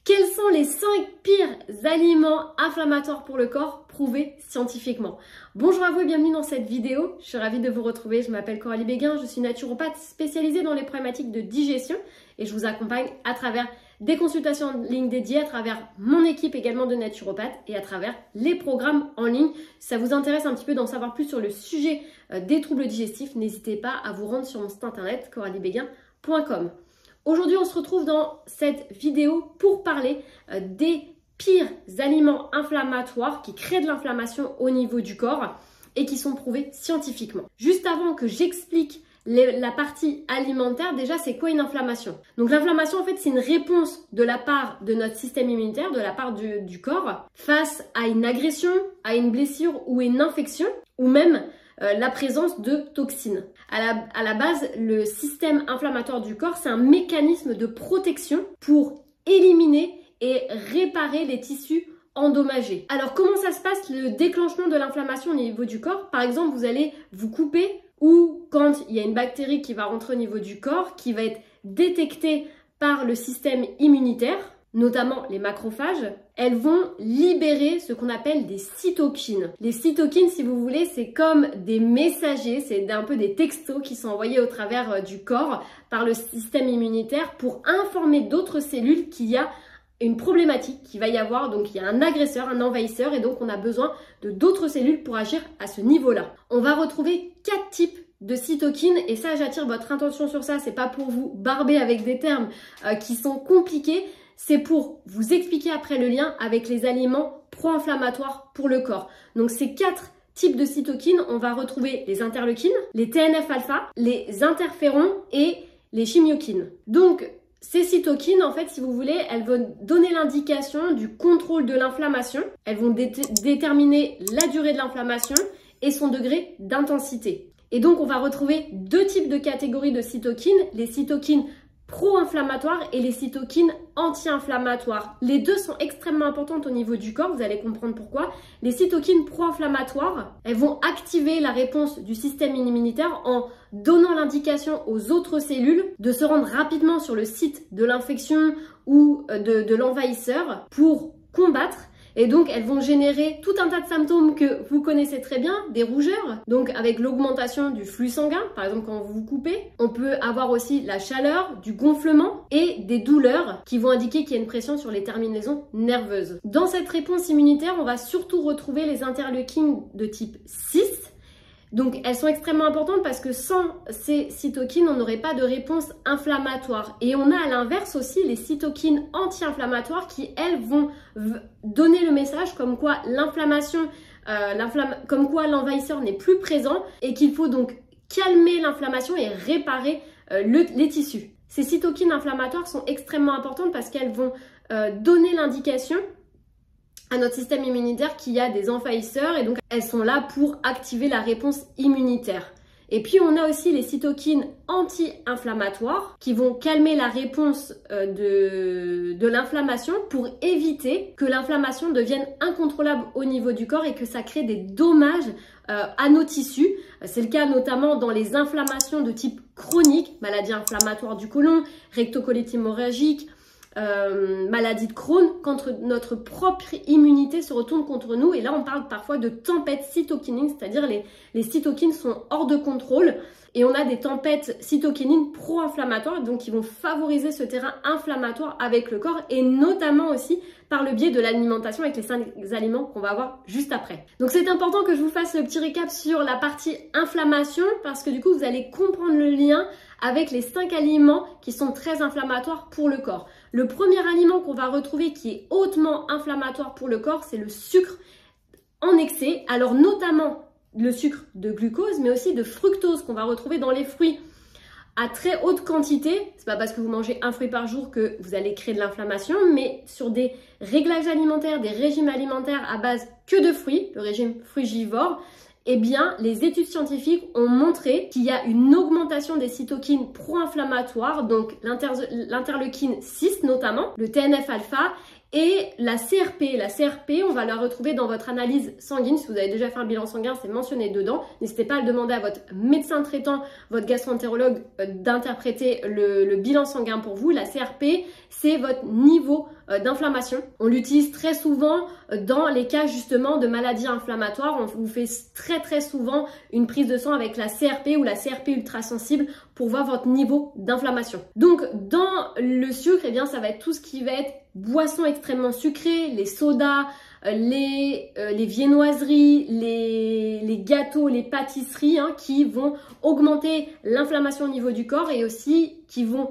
Quels sont les 5 pires aliments inflammatoires pour le corps prouvés scientifiquement? Bonjour à vous et bienvenue dans cette vidéo. Je suis ravie de vous retrouver. Je m'appelle Coralie Béguin, je suis naturopathe spécialisée dans les problématiques de digestion et je vous accompagne à travers des consultations en ligne dédiées, à travers mon équipe également de naturopathes et à travers les programmes en ligne. Si ça vous intéresse un petit peu d'en savoir plus sur le sujet des troubles digestifs, n'hésitez pas à vous rendre sur mon site internet coraliebeguin.com. Aujourd'hui, on se retrouve dans cette vidéo pour parler des pires aliments inflammatoires qui créent de l'inflammation au niveau du corps et qui sont prouvés scientifiquement. Juste avant que j'explique la partie alimentaire, déjà, c'est quoi une inflammation? Donc l'inflammation, en fait, c'est une réponse de la part de notre système immunitaire, de la part du corps, face à une agression, à une blessure ou une infection, ou même la présence de toxines. À la base, le système inflammatoire du corps, c'est un mécanisme de protection pour éliminer et réparer les tissus endommagés. Alors, comment ça se passe le déclenchement de l'inflammation au niveau du corps? Par exemple, vous allez vous couper ou quand il y a une bactérie qui va rentrer au niveau du corps, qui va être détectée par le système immunitaire, notamment les macrophages, elles vont libérer ce qu'on appelle des cytokines. Les cytokines, si vous voulez, c'est comme des messagers, c'est un peu des textos qui sont envoyés au travers du corps par le système immunitaire pour informer d'autres cellules qu'il y a une problématique, qu'il va y avoir, donc il y a un agresseur, un envahisseur, et donc on a besoin de d'autres cellules pour agir à ce niveau-là. On va retrouver 4 types de cytokines, et ça, j'attire votre attention sur ça, c'est pas pour vous barber avec des termes qui sont compliqués, c'est pour vous expliquer après le lien avec les aliments pro-inflammatoires pour le corps. Donc ces 4 types de cytokines, on va retrouver les interleukines, les TNF-alpha, les interférons et les chimiokines. Donc ces cytokines, en fait, si vous voulez, elles vont donner l'indication du contrôle de l'inflammation. Elles vont déterminer la durée de l'inflammation et son degré d'intensité. Et donc, on va retrouver 2 types de catégories de cytokines, les cytokines pro-inflammatoires et les cytokines anti-inflammatoires. Les deux sont extrêmement importantes au niveau du corps, vous allez comprendre pourquoi. Les cytokines pro-inflammatoires, elles vont activer la réponse du système immunitaire en donnant l'indication aux autres cellules de se rendre rapidement sur le site de l'infection ou de l'envahisseur pour combattre. Et donc, elles vont générer tout un tas de symptômes que vous connaissez très bien, des rougeurs, donc avec l'augmentation du flux sanguin, par exemple quand vous vous coupez. On peut avoir aussi la chaleur, du gonflement et des douleurs qui vont indiquer qu'il y a une pression sur les terminaisons nerveuses. Dans cette réponse immunitaire, on va surtout retrouver les interleukines de type 6. Donc, elles sont extrêmement importantes parce que sans ces cytokines, on n'aurait pas de réponse inflammatoire. Et on a à l'inverse aussi les cytokines anti-inflammatoires qui, elles, vont donner le message comme quoi l'inflammation, comme quoi l'envahisseur n'est plus présent et qu'il faut donc calmer l'inflammation et réparer les tissus. Ces cytokines inflammatoires sont extrêmement importantes parce qu'elles vont donner l'indication à notre système immunitaire qu'il y a des envahisseurs et donc elles sont là pour activer la réponse immunitaire. Et puis on a aussi les cytokines anti-inflammatoires qui vont calmer la réponse de l'inflammation pour éviter que l'inflammation devienne incontrôlable au niveau du corps et que ça crée des dommages à nos tissus. C'est le cas notamment dans les inflammations de type chronique, maladie inflammatoire du côlon, rectocolite hémorragique, maladie de Crohn, quand notre propre immunité se retourne contre nous. Et là, on parle parfois de tempête cytokinique, c'est-à-dire les cytokines sont hors de contrôle et on a des tempêtes cytokinines pro-inflammatoires, donc qui vont favoriser ce terrain inflammatoire avec le corps et notamment aussi par le biais de l'alimentation avec les 5 aliments qu'on va voir juste après. Donc c'est important que je vous fasse le petit récap sur la partie inflammation parce que du coup, vous allez comprendre le lien avec les 5 aliments qui sont très inflammatoires pour le corps. Le premier aliment qu'on va retrouver qui est hautement inflammatoire pour le corps, c'est le sucre en excès. Alors notamment le sucre de glucose, mais aussi de fructose qu'on va retrouver dans les fruits à très haute quantité. C'est pas parce que vous mangez un fruit par jour que vous allez créer de l'inflammation, mais sur des réglages alimentaires, des régimes alimentaires à base que de fruits, le régime frugivore, eh bien, les études scientifiques ont montré qu'il y a une augmentation des cytokines pro-inflammatoires, donc l'interleukine 6 notamment, le TNF-alpha Et la CRP, on va la retrouver dans votre analyse sanguine. Si vous avez déjà fait un bilan sanguin, c'est mentionné dedans. N'hésitez pas à le demander à votre médecin traitant, votre gastro-entérologue d'interpréter le bilan sanguin pour vous. La CRP, c'est votre niveau d'inflammation. On l'utilise très souvent dans les cas justement de maladies inflammatoires. On vous fait très souvent une prise de sang avec la CRP ou la CRP ultrasensible pour voir votre niveau d'inflammation. Donc dans le sucre, eh bien ça va être tout ce qui va être boissons extrêmement sucrées, les sodas, les viennoiseries, les gâteaux, les pâtisseries qui vont augmenter l'inflammation au niveau du corps et aussi qui vont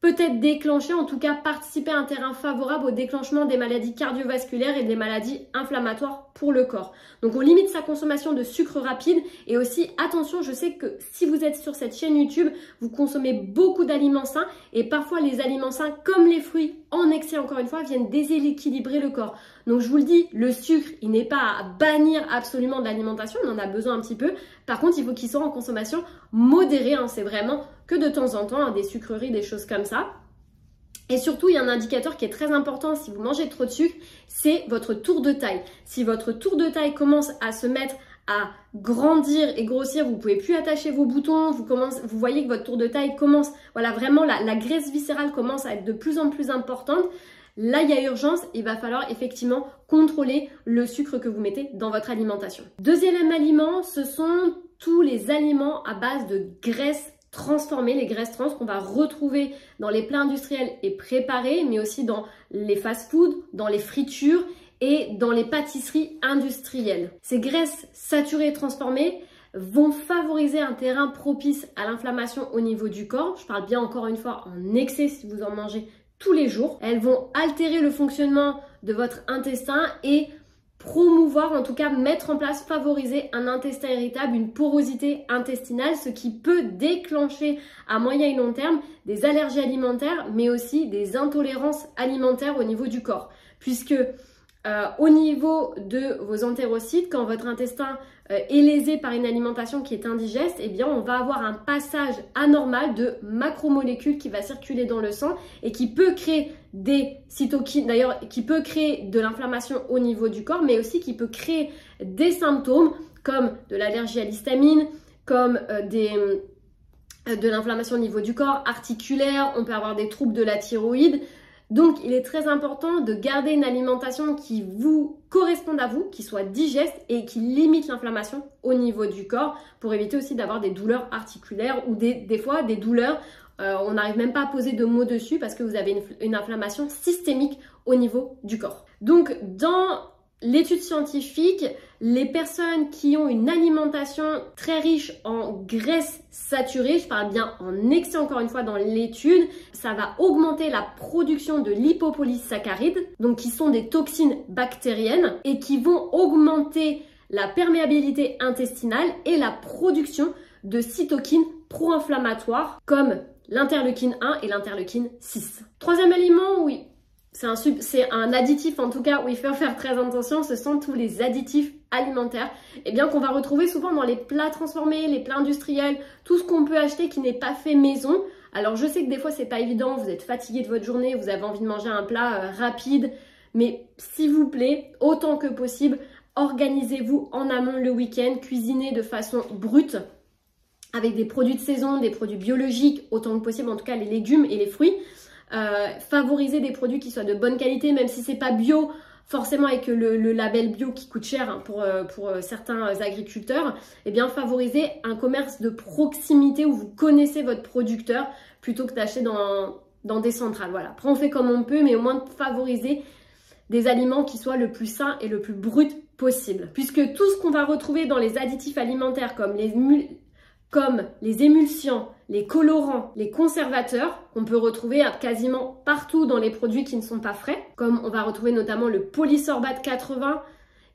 peut-être déclencher, en tout cas participer à un terrain favorable au déclenchement des maladies cardiovasculaires et des maladies inflammatoires pour le corps. Donc on limite sa consommation de sucre rapide et aussi attention, je sais que si vous êtes sur cette chaîne YouTube, vous consommez beaucoup d'aliments sains et parfois les aliments sains comme les fruits en excès encore une fois viennent déséquilibrer le corps. Donc je vous le dis, le sucre, il n'est pas à bannir absolument de l'alimentation, on en a besoin un petit peu. Par contre, il faut qu'il soit en consommation modérée, c'est vraiment que de temps en temps, des sucreries, des choses comme ça. Et surtout, il y a un indicateur qui est très important si vous mangez trop de sucre, c'est votre tour de taille. Si votre tour de taille commence à se mettre à grandir et grossir, vous pouvez plus attacher vos boutons, vous voyez que votre tour de taille commence, voilà, vraiment la graisse viscérale commence à être de plus en plus importante. Là, il y a urgence, il va falloir effectivement contrôler le sucre que vous mettez dans votre alimentation. Deuxième aliment, ce sont tous les aliments à base de graisses transformées, les graisses trans qu'on va retrouver dans les plats industriels et préparés, mais aussi dans les fast-foods, dans les fritures et dans les pâtisseries industrielles. Ces graisses saturées et transformées vont favoriser un terrain propice à l'inflammation au niveau du corps. Je parle bien encore une fois en excès si vous en mangez tous les jours. Elles vont altérer le fonctionnement de votre intestin et promouvoir, en tout cas mettre en place, favoriser un intestin irritable, une porosité intestinale, ce qui peut déclencher à moyen et long terme des allergies alimentaires, mais aussi des intolérances alimentaires au niveau du corps. Puisque au niveau de vos entérocytes, quand votre intestin est lésé par une alimentation qui est indigeste, eh bien on va avoir un passage anormal de macromolécules qui va circuler dans le sang et qui peut créer des cytokines, d'ailleurs qui peut créer de l'inflammation au niveau du corps, mais aussi qui peut créer des symptômes comme de l'allergie à l'histamine, comme de l'inflammation au niveau du corps, articulaire, on peut avoir des troubles de la thyroïde. Donc, il est très important de garder une alimentation qui vous corresponde à vous, qui soit digeste et qui limite l'inflammation au niveau du corps pour éviter aussi d'avoir des douleurs articulaires ou des fois des douleurs, on n'arrive même pas à poser de mots dessus parce que vous avez une inflammation systémique au niveau du corps. Donc, dans l'étude scientifique, les personnes qui ont une alimentation très riche en graisses saturées, je parle bien en excès encore une fois dans l'étude, ça va augmenter la production de lipopolysaccharides, donc qui sont des toxines bactériennes et qui vont augmenter la perméabilité intestinale et la production de cytokines pro-inflammatoires comme l'interleukine 1 et l'interleukine 6. Troisième aliment, oui. C'est un additif en tout cas où il faut faire très attention, ce sont tous les additifs alimentaires et bien qu'on va retrouver souvent dans les plats transformés, les plats industriels, tout ce qu'on peut acheter qui n'est pas fait maison. Alors je sais que des fois c'est pas évident, vous êtes fatigué de votre journée, vous avez envie de manger un plat rapide, mais s'il vous plaît, autant que possible, organisez-vous en amont le week-end, cuisinez de façon brute avec des produits de saison, des produits biologiques, autant que possible, en tout cas les légumes et les fruits. Favoriser des produits qui soient de bonne qualité, même si c'est pas bio, forcément avec le label bio qui coûte cher pour certains agriculteurs, et bien favoriser un commerce de proximité où vous connaissez votre producteur plutôt que d'acheter dans des centrales. Voilà. Après on fait comme on peut, mais au moins favoriser des aliments qui soient le plus sains et le plus brut possible. Puisque tout ce qu'on va retrouver dans les additifs alimentaires comme les émulsiants, les colorants, les conservateurs, qu'on peut retrouver quasiment partout dans les produits qui ne sont pas frais, comme on va retrouver notamment le polysorbate 80,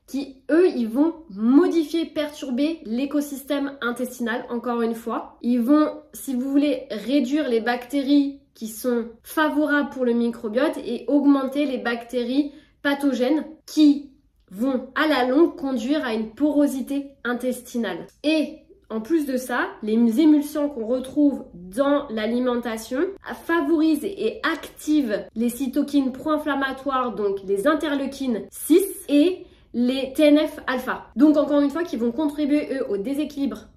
qui eux, ils vont modifier, perturber l'écosystème intestinal, encore une fois. Ils vont, si vous voulez, réduire les bactéries qui sont favorables pour le microbiote et augmenter les bactéries pathogènes qui vont à la longue conduire à une porosité intestinale. Et En plus de ça, les émulsions qu'on retrouve dans l'alimentation favorisent et activent les cytokines pro-inflammatoires, donc les interleukines 6 et les TNF-alpha. Donc encore une fois, qui vont contribuer eux au déséquilibre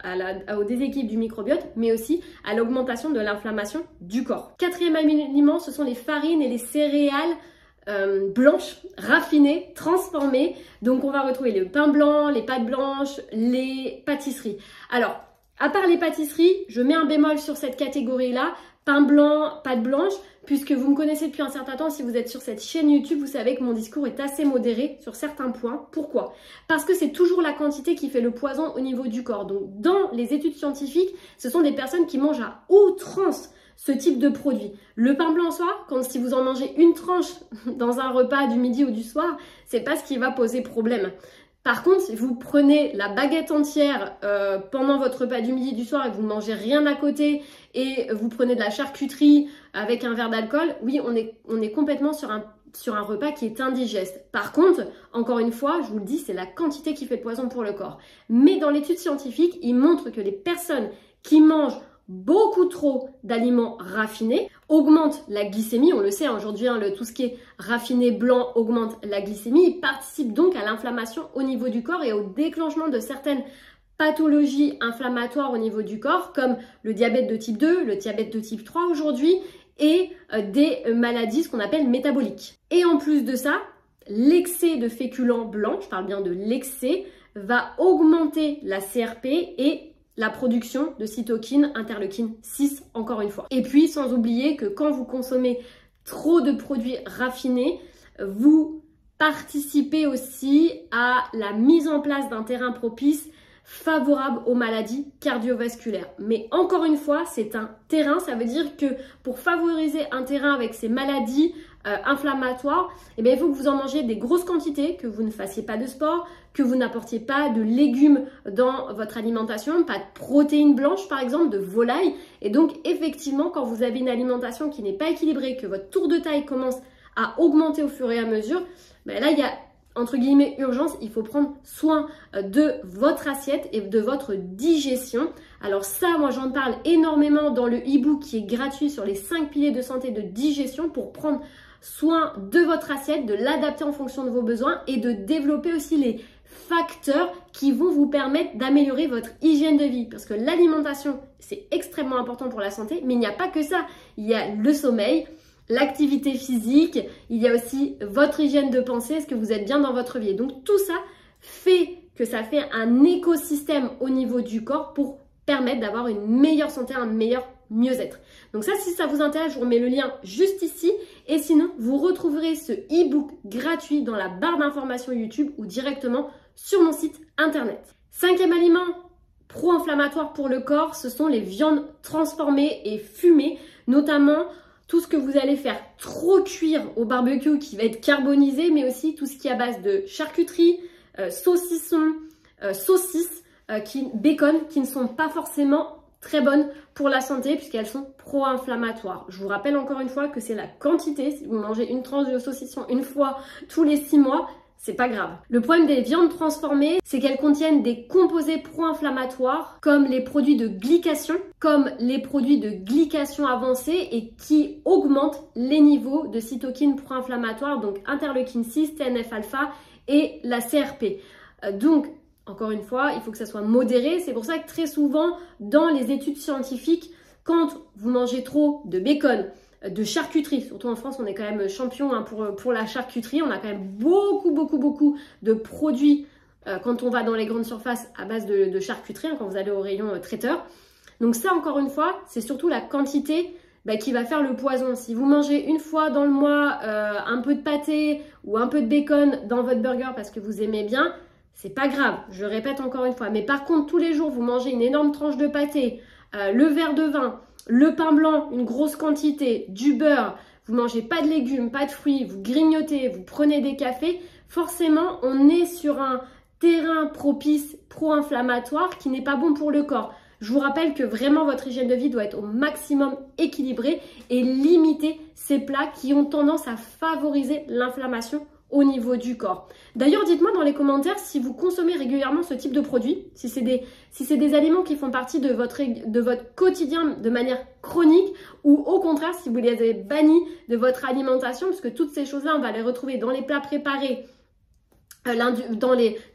du microbiote, mais aussi à l'augmentation de l'inflammation du corps. Quatrième aliment, ce sont les farines et les céréales blanches, raffinées, transformées. Donc on va retrouver le pain blanc, les pâtes blanches, les pâtisseries. Alors, à part les pâtisseries, je mets un bémol sur cette catégorie-là. Pain blanc, pâtes blanches, puisque vous me connaissez depuis un certain temps, si vous êtes sur cette chaîne YouTube, vous savez que mon discours est assez modéré sur certains points. Pourquoi? Parce que c'est toujours la quantité qui fait le poison au niveau du corps. Donc dans les études scientifiques, ce sont des personnes qui mangent à outrance ce type de produit. Le pain blanc en soi, si vous en mangez une tranche dans un repas du midi ou du soir, c'est pas ce qui va poser problème. Par contre, si vous prenez la baguette entière pendant votre repas du midi du soir et que vous ne mangez rien à côté et vous prenez de la charcuterie avec un verre d'alcool, oui, on est complètement sur un repas qui est indigeste. Par contre, encore une fois, je vous le dis, c'est la quantité qui fait le poison pour le corps. Mais dans l'étude scientifique, il montre que les personnes qui mangent beaucoup trop d'aliments raffinés augmente la glycémie. On le sait aujourd'hui, tout ce qui est raffiné blanc augmente la glycémie. Il participe donc à l'inflammation au niveau du corps et au déclenchement de certaines pathologies inflammatoires au niveau du corps, comme le diabète de type 2, le diabète de type 3 aujourd'hui, et des maladies, ce qu'on appelle métaboliques. Et en plus de ça, l'excès de féculents blancs, je parle bien de l'excès, va augmenter la CRP et la production de cytokines, interleukine 6 encore une fois. Et puis sans oublier que quand vous consommez trop de produits raffinés, vous participez aussi à la mise en place d'un terrain propice favorable aux maladies cardiovasculaires. Mais encore une fois, c'est un terrain, ça veut dire que pour favoriser un terrain avec ces maladies inflammatoires, eh bien, il faut que vous en mangez des grosses quantités, que vous ne fassiez pas de sport, que vous n'apportiez pas de légumes dans votre alimentation, pas de protéines blanches par exemple, de volaille. Et donc effectivement, quand vous avez une alimentation qui n'est pas équilibrée, que votre tour de taille commence à augmenter au fur et à mesure, ben là il y a entre guillemets urgence, il faut prendre soin de votre assiette et de votre digestion. Alors ça, moi j'en parle énormément dans le e-book qui est gratuit sur les 5 piliers de santé de digestion pour prendre soin de votre assiette, de l'adapter en fonction de vos besoins et de développer aussi les facteurs qui vont vous permettre d'améliorer votre hygiène de vie. Parce que l'alimentation, c'est extrêmement important pour la santé, mais il n'y a pas que ça. Il y a le sommeil, l'activité physique, il y a aussi votre hygiène de pensée, est-ce que vous êtes bien dans votre vie? Et donc tout ça fait que ça fait un écosystème au niveau du corps pour permettre d'avoir une meilleure santé, un meilleur mieux-être. Donc ça, si ça vous intéresse, je vous remets le lien juste ici. Et sinon, vous retrouverez ce e-book gratuit dans la barre d'informations YouTube ou directement sur mon site internet. Cinquième aliment pro-inflammatoire pour le corps, ce sont les viandes transformées et fumées, notamment tout ce que vous allez faire trop cuire au barbecue qui va être carbonisé, mais aussi tout ce qui est à base de charcuterie, saucissons, saucisses, bacon, qui ne sont pas forcément très bonnes pour la santé puisqu'elles sont pro-inflammatoires. Je vous rappelle encore une fois que c'est la quantité. Si vous mangez une tranche de saucisson une fois tous les 6 mois, c'est pas grave. Le problème des viandes transformées, c'est qu'elles contiennent des composés pro-inflammatoires comme les produits de glycation, avancée et qui augmentent les niveaux de cytokines pro-inflammatoires, donc interleukine 6, TNF-alpha et la CRP. Donc, encore une fois, il faut que ça soit modéré. C'est pour ça que très souvent, dans les études scientifiques, quand vous mangez trop de bacon, de charcuterie, surtout en France, on est quand même champion pour la charcuterie. On a quand même beaucoup de produits quand on va dans les grandes surfaces à base de charcuterie, quand vous allez au rayon traiteur. Donc ça, encore une fois, c'est surtout la quantité qui va faire le poison. Si vous mangez une fois dans le mois un peu de pâté ou un peu de bacon dans votre burger parce que vous aimez bien, c'est pas grave, je répète encore une fois. Mais par contre, tous les jours, vous mangez une énorme tranche de pâté, le verre de vin, le pain blanc, une grosse quantité, du beurre, vous mangez pas de légumes, pas de fruits, vous grignotez, vous prenez des cafés, forcément, on est sur un terrain propice pro-inflammatoire qui n'est pas bon pour le corps. Je vous rappelle que vraiment votre hygiène de vie doit être au maximum équilibrée et limiter ces plats qui ont tendance à favoriser l'inflammation au niveau du corps. D'ailleurs, dites-moi dans les commentaires si vous consommez régulièrement ce type de produit, si c'est des aliments qui font partie de votre quotidien de manière chronique, ou au contraire si vous les avez bannis de votre alimentation, parce que toutes ces choses-là, on va les retrouver dans les plats préparés, dans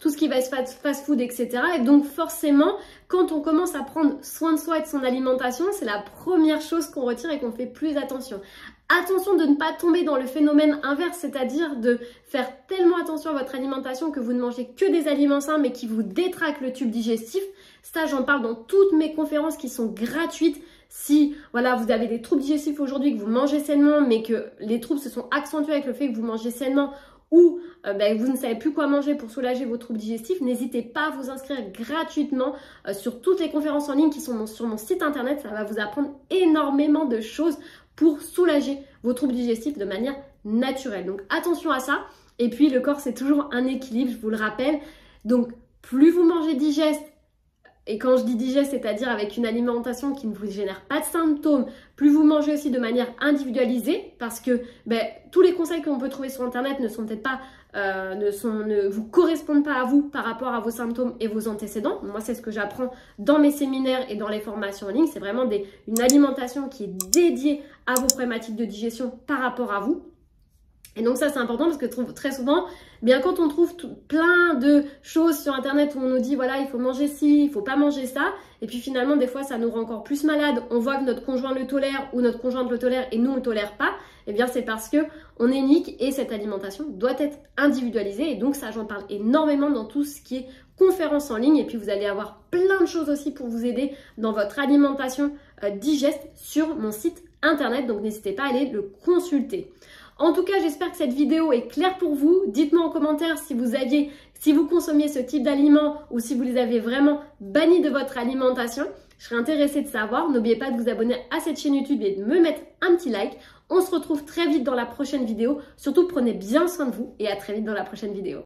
tout ce qui va être fast-food, etc. Et donc forcément, quand on commence à prendre soin de soi et de son alimentation, c'est la première chose qu'on retire et qu'on fait plus attention. Attention de ne pas tomber dans le phénomène inverse, c'est-à-dire de faire tellement attention à votre alimentation que vous ne mangez que des aliments sains mais qui vous détraquent le tube digestif. Ça, j'en parle dans toutes mes conférences qui sont gratuites. Si voilà, vous avez des troubles digestifs aujourd'hui, que vous mangez sainement, mais que les troubles se sont accentués avec le fait que vous mangez sainement, ou vous ne savez plus quoi manger pour soulager vos troubles digestifs, n'hésitez pas à vous inscrire gratuitement sur toutes les conférences en ligne qui sont sur mon site internet. Ça va vous apprendre énormément de choses pour soulager vos troubles digestifs de manière naturelle. Donc attention à ça. Et puis le corps, c'est toujours un équilibre, je vous le rappelle. Donc plus vous mangez digeste, et quand je dis digeste, c'est-à-dire avec une alimentation qui ne vous génère pas de symptômes, plus vous mangez aussi de manière individualisée, parce que tous les conseils qu'on peut trouver sur internet ne sont peut-être pas, ne vous correspondent pas à vous par rapport à vos symptômes et vos antécédents. Moi, c'est ce que j'apprends dans mes séminaires et dans les formations en ligne. C'est vraiment une alimentation qui est dédiée à vos problématiques de digestion par rapport à vous. Et donc ça, c'est important parce que très souvent, bien quand on trouve plein de choses sur internet où on nous dit voilà, il faut manger ci, il faut pas manger ça, et puis finalement des fois ça nous rend encore plus malade, on voit que notre conjoint le tolère ou notre conjointe le tolère et nous on le tolère pas, et bien c'est parce que on est unique et cette alimentation doit être individualisée. Et donc ça, j'en parle énormément dans tout ce qui est conférence en ligne, et puis vous allez avoir plein de choses aussi pour vous aider dans votre alimentation digeste sur mon site internet, donc n'hésitez pas à aller le consulter. En tout cas, j'espère que cette vidéo est claire pour vous. Dites-moi en commentaire si vous consommiez ce type d'aliments ou si vous les avez vraiment bannis de votre alimentation. Je serais intéressée de savoir. N'oubliez pas de vous abonner à cette chaîne YouTube et de me mettre un petit like. On se retrouve très vite dans la prochaine vidéo. Surtout, prenez bien soin de vous et à très vite dans la prochaine vidéo.